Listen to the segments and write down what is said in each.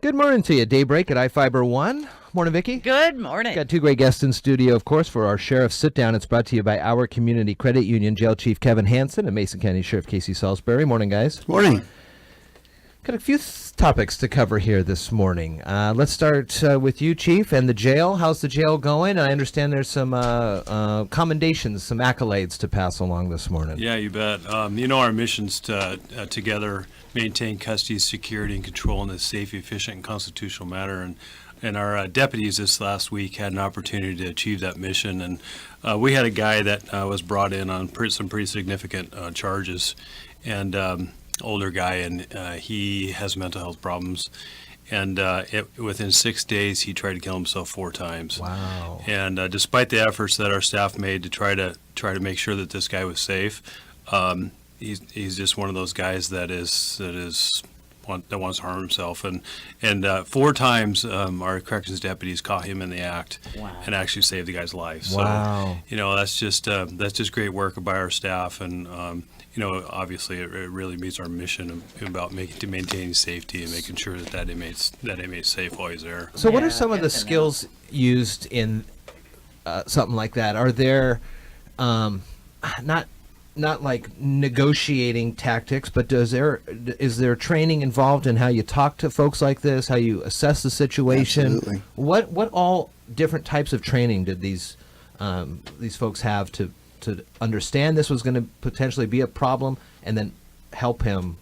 Good morning to you. Daybreak at iFiber 1. Morning, Vicki. Good morning. Got two great guests in studio, of course, for our Sheriff Sit-Down. It's brought to you by our Community Credit Union, Jail Chief Kevin Hansen and Mason County Sheriff Casey Salisbury. Morning, guys. Morning. Got a few topics to cover here this morning. Let's start with you, Chief, and the jail. How's the jail going? I understand there's some commendations, some accolades to pass along this morning. Yeah, you bet. Our mission's to together maintain custody, security, and control in a safe, efficient, and constitutional manner. And our deputies this last week had an opportunity to achieve that mission. And we had a guy that was brought in on some pretty significant charges, and older guy, and he has mental health problems. And within 6 days, he tried to kill himself 4 times. Wow! And despite the efforts that our staff made to try to make sure that this guy was safe, he's just one of those guys that wants to harm himself. And 4 times our corrections deputies caught him in the act. Wow. And actually saved the guy's life. Wow! So that's just great work by our staff, and obviously it really meets our mission about maintaining safety and making sure that inmate's safe while he's there. So what are some of the skills used in something like that? Are there not like negotiating tactics, but is there training involved in how you talk to folks like this, how you assess the situation? Absolutely. What all different types of training did these folks have to understand this was going to potentially be a problem and then help him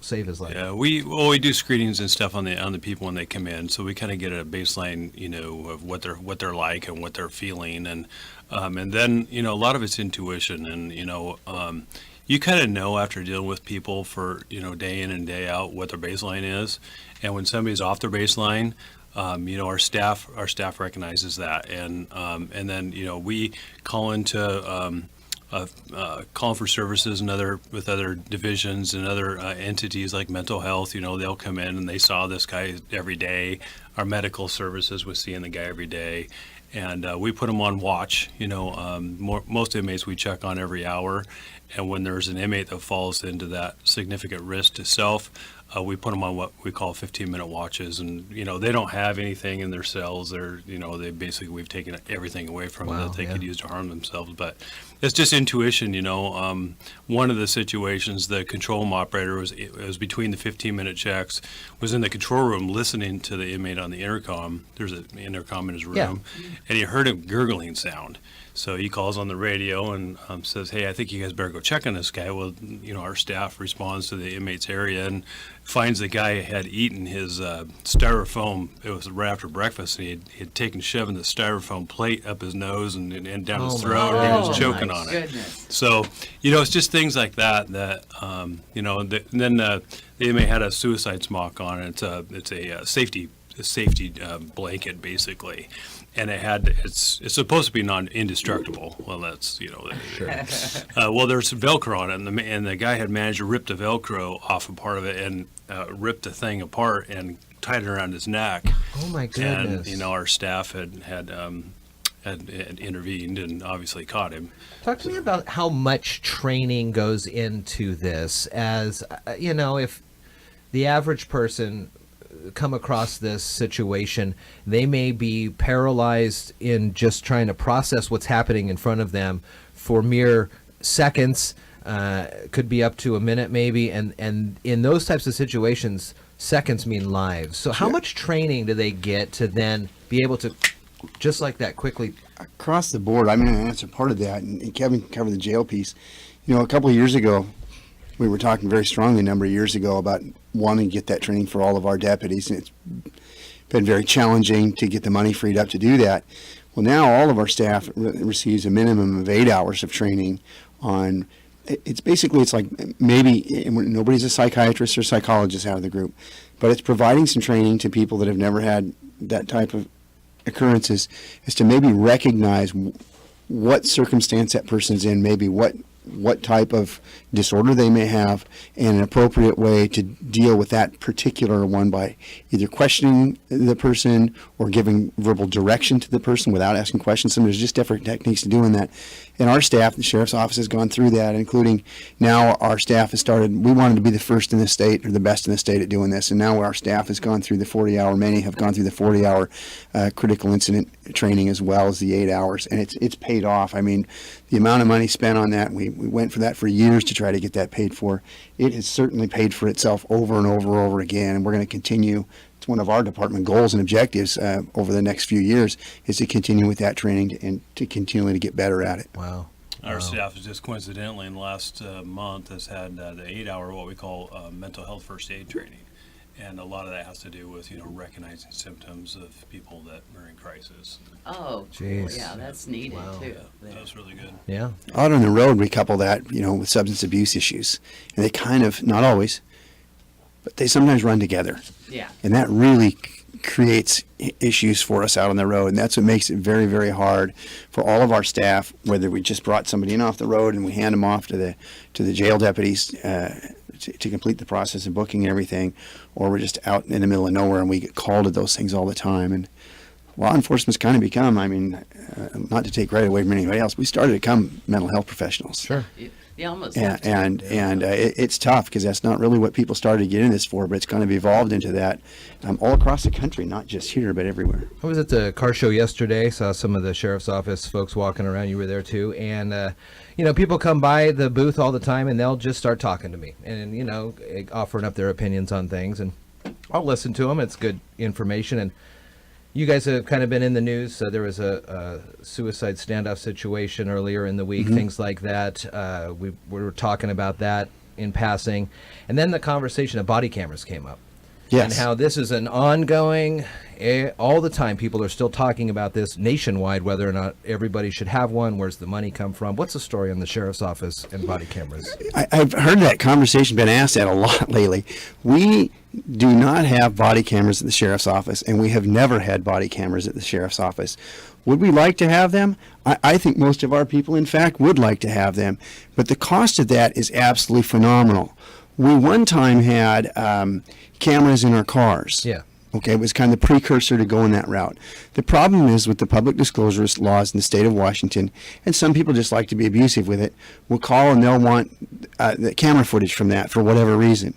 save his life? Yeah, we do screenings and stuff on the people when they come in, so we kind of get a baseline, of what they're like and what they're feeling, and then a lot of it's intuition, and you kind of know after dealing with people for day in and day out what their baseline is, and when somebody's off their baseline, our staff recognizes that, and then we call into call for services with other divisions and other entities like mental health. They'll come in and they saw this guy every day. Our medical services was seeing the guy every day, and we put them on watch. Most inmates we check on every hour, and when there's an inmate that falls into that significant risk to self, we put them on what we call 15-minute watches, and they don't have anything in their cells. We've taken everything away from them that they could use to harm themselves. But it's just intuition. One of the situations, the control room operator was between the 15-minute checks, was in the control room listening to the inmate on the intercom. There's an intercom in his room, and he heard a gurgling sound. So he calls on the radio and says, "Hey, I think you guys better go check on this guy." Well, our staff responds to the inmate's area and finds the guy had eaten his styrofoam. It was right after breakfast, and he had taken shoving the styrofoam plate up his nose and down his throat, and he was choking on it. So, it's just things like that. Then the inmate had a suicide smock on it. It's a safety blanket, basically. And it's supposed to be indestructible. Well, that's Sure. Well, there's Velcro on it, and the guy had managed to rip the Velcro off a part of it and ripped the thing apart and tied it around his neck. Oh my goodness! And our staff had intervened and obviously caught him. Talk to me about how much training goes into this. As if the average person come across this situation, they may be paralyzed in just trying to process what's happening in front of them for mere seconds, could be up to a minute maybe, and in those types of situations, seconds mean lives. So how much training do they get to then be able to, just like that, quickly? Across the board, I'm going to answer part of that, and Kevin covered the jail piece. A couple of years ago, we were talking very strongly a number of years ago about wanting to get that training for all of our deputies, and it's been very challenging to get the money freed up to do that. Well, now all of our staff receives a minimum of 8 hours of training on, it's like maybe, nobody's a psychiatrist or psychologist out of the group, but it's providing some training to people that have never had that type of occurrences, is to maybe recognize what circumstance that person's in, maybe what type of disorder they may have, and an appropriate way to deal with that particular one by either questioning the person or giving verbal direction to the person without asking questions. And there's just different techniques to doing that. And our staff, the sheriff's office, has gone through that, including now our staff has started. We wanted to be the first in the state or the best in the state at doing this, and now our staff has gone through the 40-hour. Many have gone through the 40-hour critical incident training as well as the 8 hours, and it's paid off. I mean, the amount of money spent on that, we went for that for years to try to get that paid for. It has certainly paid for itself over and over and over again, and we're going to continue. It's one of our department goals and objectives over the next few years is to continue with that training and to continually to get better at it. Wow. Our staff is just coincidentally in the last month has had the 8-hour what we call mental health first aid training, and a lot of that has to do with recognizing symptoms of people that are in crisis. Oh, cool. Jeez. Yeah, that's needed too. That was really good. Yeah. Out on the road, we couple that, with substance abuse issues, and they kind of, not always, but they sometimes run together. Yeah. And that really creates issues for us out on the road, and that's what makes it very, very hard for all of our staff, whether we just brought somebody in off the road and we hand them off to the jail deputies to complete the process of booking and everything, or we're just out in the middle of nowhere and we get called to those things all the time. And law enforcement's kind of become, not to take credit away from anybody else, we started to become mental health professionals. Sure. Yeah, almost. It's tough because that's not really what people started to get in this for, but it's kind of evolved into that all across the country, not just here, but everywhere. I was at the car show yesterday, saw some of the sheriff's office folks walking around. You were there too. And, people come by the booth all the time and they'll just start talking to me and, offering up their opinions on things. And I'll listen to them. It's good information. And you guys have kind of been in the news. There was a suicide standoff situation earlier in the week, things like that. We were talking about that in passing. And then the conversation of body cameras came up. Yes. And how this is an ongoing, all the time, people are still talking about this nationwide, whether or not everybody should have one. Where's the money come from? What's the story on the sheriff's office and body cameras? I've heard that conversation been asked that a lot lately. We do not have body cameras at the sheriff's office, and we have never had body cameras at the sheriff's office. Would we like to have them? I think most of our people, in fact, would like to have them, but the cost of that is absolutely phenomenal. We one time had cameras in our cars. Yeah. Okay, it was kind of the precursor to going that route. The problem is with the public disclosure laws in the state of Washington, and some people just like to be abusive with it, will call and they'll want the camera footage from that for whatever reason.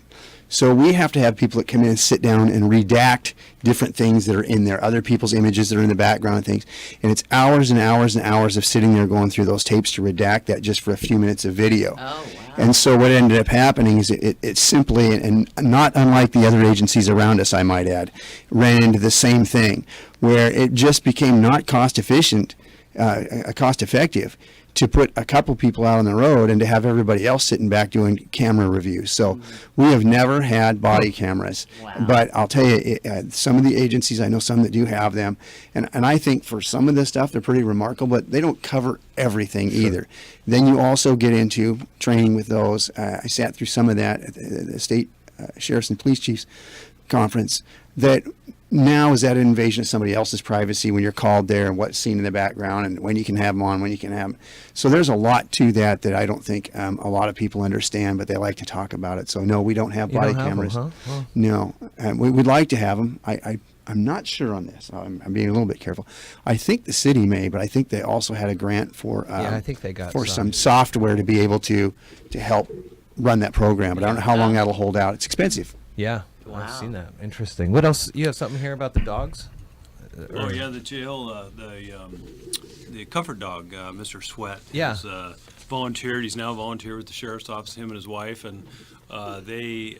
So we have to have people that come in and sit down and redact different things that are in there, other people's images that are in the background and things. And it's hours and hours and hours of sitting there going through those tapes to redact that just for a few minutes of video. Oh, wow. And so what ended up happening is it simply, and not unlike the other agencies around us, I might add, ran into the same thing, where it just became not cost effective to put a couple people out on the road and to have everybody else sitting back doing camera reviews. So we have never had body cameras. Wow. But I'll tell you, some of the agencies, I know some that do have them, and I think for some of this stuff, they're pretty remarkable, but they don't cover everything either. Then you also get into training with those. I sat through some of that at the state sheriffs and police chiefs conference that now is that an invasion of somebody else's privacy when you're called there and what's seen in the background and when you can have them on, when you can have them. So there's a lot to that I don't think a lot of people understand, but they like to talk about it. So no, we don't have body cameras. Them, huh? Well, No, we'd like to have them. I'm not sure on this. I'm being a little bit careful. I think the city may, but I think they also had a grant for I think they got for some software to be able to help run that program. But I don't know how long that'll hold out. It's expensive. Yeah. Wow. I've seen that. Interesting. What else? You have something here about the dogs? Oh yeah, the jail, the comfort dog, Mr. Sweat, Yeah. has volunteered. He's now volunteered with the sheriff's office, him and his wife, and they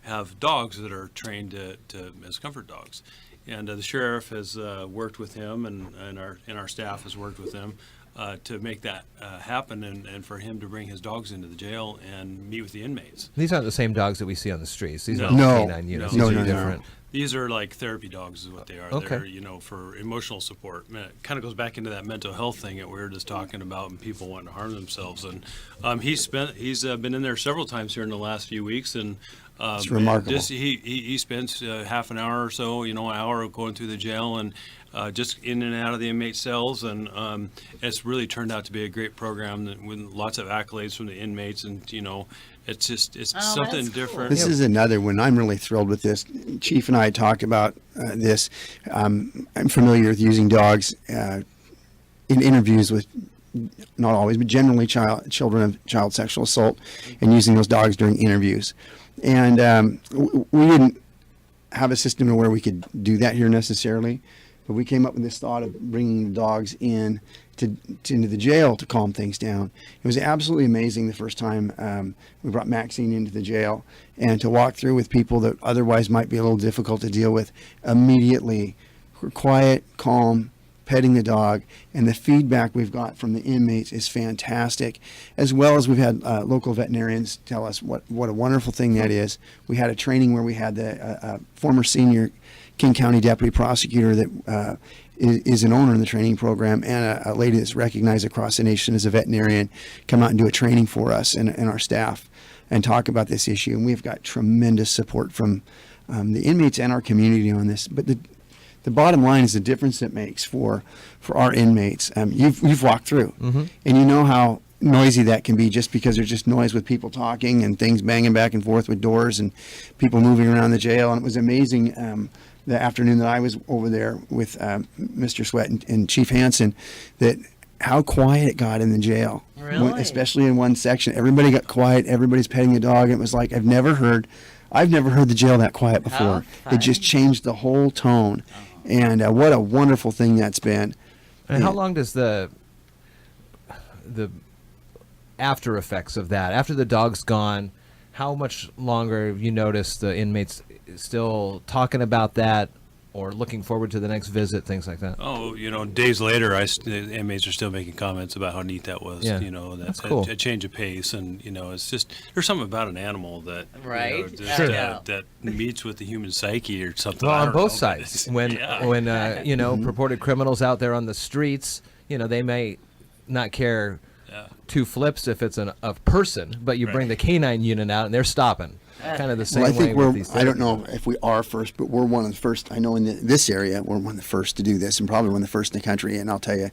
have dogs that are trained as comfort dogs. And the sheriff has worked with him, and our staff has worked with him to make that happen, and for him to bring his dogs into the jail and meet with the inmates. These aren't the same dogs that we see on the streets. These No. aren't No. canine units. No, These no, are no. different. These are like therapy dogs is what they are. Okay. They're, for emotional support. It kind of goes back into that mental health thing that we were just talking about and people wanting to harm themselves. And he's been in there several times here in the last few weeks, and It's remarkable. He spends half an hour or so, an hour going through the jail and just in and out of the inmate cells, and it's really turned out to be a great program with lots of accolades from the inmates, and it's something that's cool. different. This is another one. I'm really thrilled with this. Chief and I talked about this. I'm familiar with using dogs in interviews with not always, but generally children of child sexual assault, and using those dogs during interviews. And we didn't have a system where we could do that here necessarily, but we came up with this thought of bringing the dogs in into the jail to calm things down. It was absolutely amazing the first time we brought Maxine into the jail, and to walk through with people that otherwise might be a little difficult to deal with. Immediately, we're quiet, calm, petting the dog, and the feedback we've got from the inmates is fantastic, as well as we've had local veterinarians tell us what a wonderful thing that is. We had a training where we had the former senior King County deputy prosecutor that is an owner in the training program, and a lady that's recognized across the nation as a veterinarian, come out and do a training for us and our staff and talk about this issue. And we've got tremendous support from the inmates and our community on this. But the bottom line is the difference it makes for our inmates. You've walked through, and you know how noisy that can be, just because there's just noise with people talking and things banging back and forth with doors and people moving around the jail. And it was amazing the afternoon that I was over there with Mr. Sweat and Chief Hansen, that how quiet it got in the jail. Really? Especially in one section. Everybody got quiet. Everybody's petting the dog. It was like, I've never heard the jail that quiet before. It just changed the whole tone. And what a wonderful thing that's been. And how long does the after effects of that, after the dog's gone, how much longer have you noticed the inmates still talking about that, or looking forward to the next visit, things like that? Oh, days later, the inmates are still making comments about how neat that was. Yeah. That's cool. a change of pace, and it's just, there's something about an animal that Right. just, Sure. that meets with the human psyche or something. Well, I on don't both know, but sides. it's- When yeah. purported criminals out there on the streets, they may not care two flips if it's a person, but you bring the canine unit out and they're stopping. Kind of the same Well, I way think with these I don't know if we are first, but we're one of the first. I know in this area, we're one of the first to do this, and probably one of the first in the country. And I'll tell you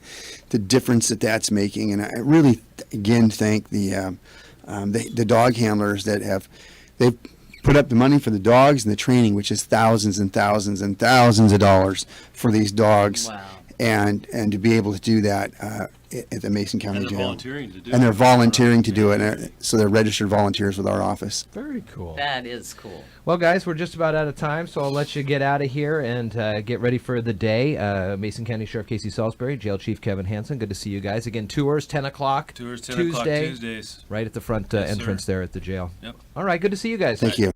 the difference that's making. And I really, again, thank the dog handlers that they've put up the money for the dogs and the training, which is thousands and thousands and thousands of dollars for these dogs. Wow. And to be able to do that at the Mason County And they're Jail. volunteering to do And they're it. volunteering to do it. So they're registered volunteers with our office. Very cool. That is cool. Well, guys, we're just about out of time, so I'll let you get out of here and get ready for the day. Mason County Sheriff Casey Salisbury, Jail Chief Kevin Hansen, good to see you guys. Again, tours, 10 o'clock. Tours 10 Tuesday, o'clock Tuesdays. right at the front Yes, entrance sir. there at the jail. Yep. All right, good to see you guys. Thank you.